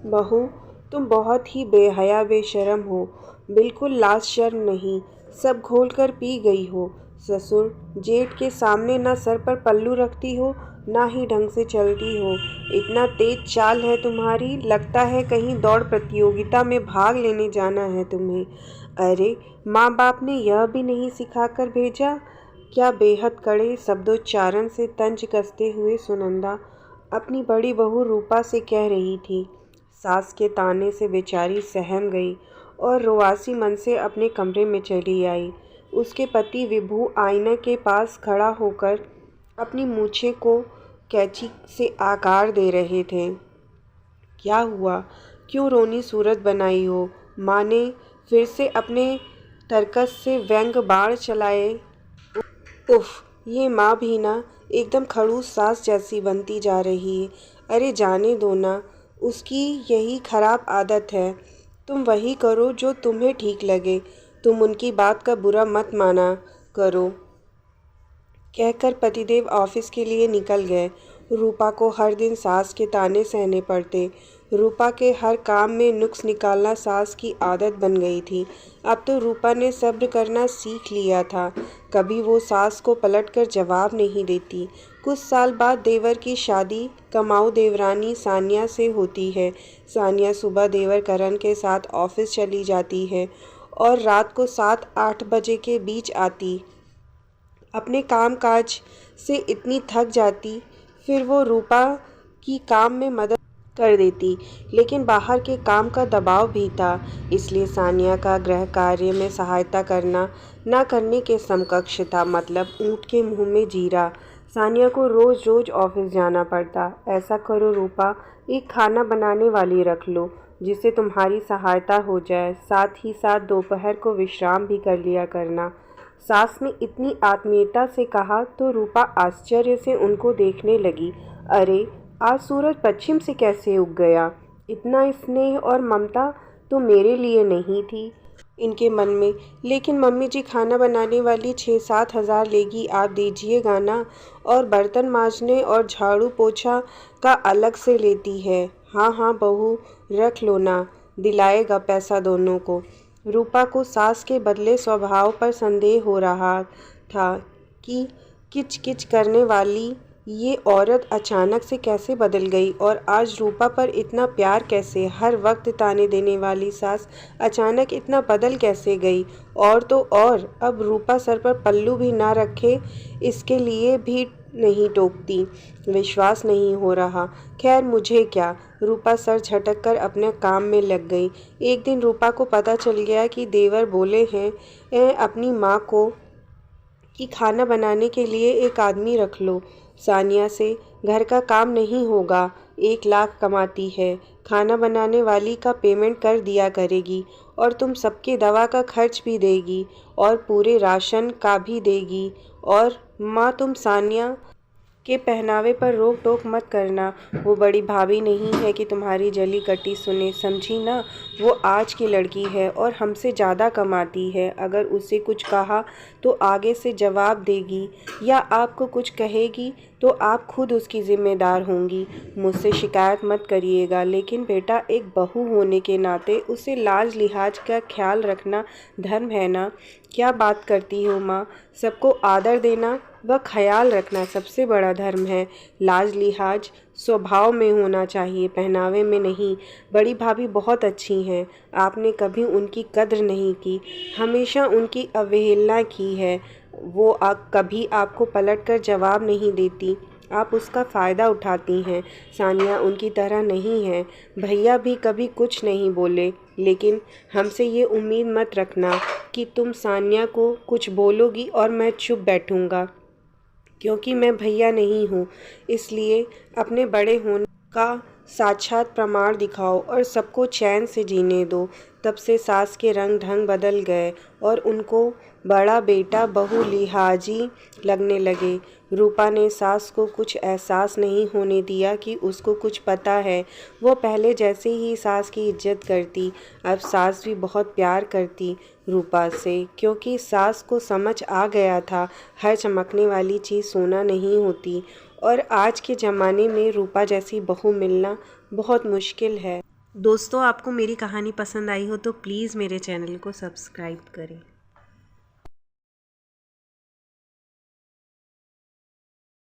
बहू, तुम बहुत ही बेहया बेशर्म हो। बिल्कुल लाज शर्म नहीं, सब घोल कर पी गई हो। ससुर जेठ के सामने ना सर पर पल्लू रखती हो, ना ही ढंग से चलती हो। इतना तेज चाल है तुम्हारी, लगता है कहीं दौड़ प्रतियोगिता में भाग लेने जाना है तुम्हें। अरे, माँ बाप ने यह भी नहीं सिखाकर भेजा? क्या बेहद कड़े शब्दोच्चारण से तंज कसते हुए सुनंदा अपनी बड़ी बहू रूपा से कह रही थी। सास के ताने से बेचारी सहम गई और रोआसी मन से अपने कमरे में चली आई। उसके पति विभू आईने के पास खड़ा होकर अपनी मूछें को कैंची से आकार दे रहे थे। क्या हुआ? क्यों रोनी सूरत बनाई हो? माँ ने फिर से अपने तरकस से व्यंग बाण चलाए। उफ, ये माँ भी ना एकदम खड़ूस सास जैसी बनती जा रही है। अरे जाने दो ना, उसकी यही खराब आदत है। तुम वही करो जो तुम्हें ठीक लगे, तुम उनकी बात का बुरा मत माना करो। कहकर पतिदेव ऑफिस के लिए निकल गए। रूपा को हर दिन सास के ताने सहने पड़ते। रूपा के हर काम में नुक्स निकालना सास की आदत बन गई थी। अब तो रूपा ने सब्र करना सीख लिया था। कभी वो सास को पलटकर जवाब नहीं देती। कुछ साल बाद देवर की शादी कमाऊ देवरानी सानिया से होती है। सानिया सुबह देवर करण के साथ ऑफिस चली जाती है और रात को 7-8 बजे के बीच आती। अपने काम काज से इतनी थक जाती, फिर वो रूपा की काम में मदद कर देती, लेकिन बाहर के काम का दबाव भी था, इसलिए सानिया का गृह कार्य में सहायता करना ना करने के समकक्ष था। मतलब ऊँट के मुंह में जीरा। सानिया को रोज़ रोज़ ऑफिस जाना पड़ता। ऐसा करो रूपा, एक खाना बनाने वाली रख लो जिससे तुम्हारी सहायता हो जाए, साथ ही साथ दोपहर को विश्राम भी कर लिया करना। सास ने इतनी आत्मीयता से कहा तो रूपा आश्चर्य से उनको देखने लगी। अरे, आज सूरज पश्चिम से कैसे उग गया? इतना स्नेह और ममता तो मेरे लिए नहीं थी इनके मन में। लेकिन मम्मी जी खाना बनाने वाली 6-7 हज़ार लेगी, आप दीजिएगा ना। और बर्तन मांजने और झाड़ू पोछा का अलग से लेती है। हाँ हाँ बहू, रख लो ना, दिलाएगा पैसा दोनों को। रूपा को सास के बदले स्वभाव पर संदेह हो रहा था कि किच किच करने वाली ये औरत अचानक से कैसे बदल गई और आज रूपा पर इतना प्यार कैसे? हर वक्त ताने देने वाली सास अचानक इतना बदल कैसे गई? और तो और अब रूपा सर पर पल्लू भी ना रखे इसके लिए भी नहीं टोकती। विश्वास नहीं हो रहा। खैर मुझे क्या। रूपा सर झटक कर अपने काम में लग गई। एक दिन रूपा को पता चल गया कि देवर बोले हैं अपनी माँ को कि खाना बनाने के लिए एक आदमी रख लो। सानिया से घर का काम नहीं होगा। 1 लाख कमाती है, खाना बनाने वाली का पेमेंट कर दिया करेगी और तुम सबके दवा का खर्च भी देगी और पूरे राशन का भी देगी। और माँ, तुम सानिया के पहनावे पर रोक टोक मत करना। वो बड़ी भाभी नहीं है कि तुम्हारी जली कटी सुने, समझी ना। वो आज की लड़की है और हमसे ज़्यादा कमाती है। अगर उसे कुछ कहा तो आगे से जवाब देगी या आपको कुछ कहेगी तो आप खुद उसकी ज़िम्मेदार होंगी। मुझसे शिकायत मत करिएगा, लेकिन बेटा एक बहू होने के नाते उसे लाज लिहाज का ख्याल रखना धर्म है ना। क्या बात करती हो माँ? सबको आदर देना व ख्याल रखना सबसे बड़ा धर्म है। लाज लिहाज स्वभाव में होना चाहिए, पहनावे में नहीं। बड़ी भाभी बहुत अच्छी हैं, आपने कभी उनकी कद्र नहीं की, हमेशा उनकी अवहेलना की है। वो कभी आपको पलटकर जवाब नहीं देती, आप उसका फ़ायदा उठाती हैं। सानिया उनकी तरह नहीं है। भैया भी कभी कुछ नहीं बोले, लेकिन हमसे ये उम्मीद मत रखना कि तुम सानिया को कुछ बोलोगी और मैं चुप बैठूंगा, क्योंकि मैं भैया नहीं हूँ। इसलिए अपने बड़े होने का साक्षात प्रमाण दिखाओ और सबको चैन से जीने दो। तब से सास के रंग ढंग बदल गए और उनको बड़ा बेटा बहू लिहाजी लगने लगे। रूपा ने सास को कुछ एहसास नहीं होने दिया कि उसको कुछ पता है। वो पहले जैसे ही सास की इज्जत करती। अब सास भी बहुत प्यार करती रूपा से, क्योंकि सास को समझ आ गया था हर चमकने वाली चीज़ सोना नहीं होती और आज के ज़माने में रूपा जैसी बहू मिलना बहुत मुश्किल है। दोस्तों, आपको मेरी कहानी पसंद आई हो तो प्लीज़ मेरे चैनल को सब्सक्राइब करें।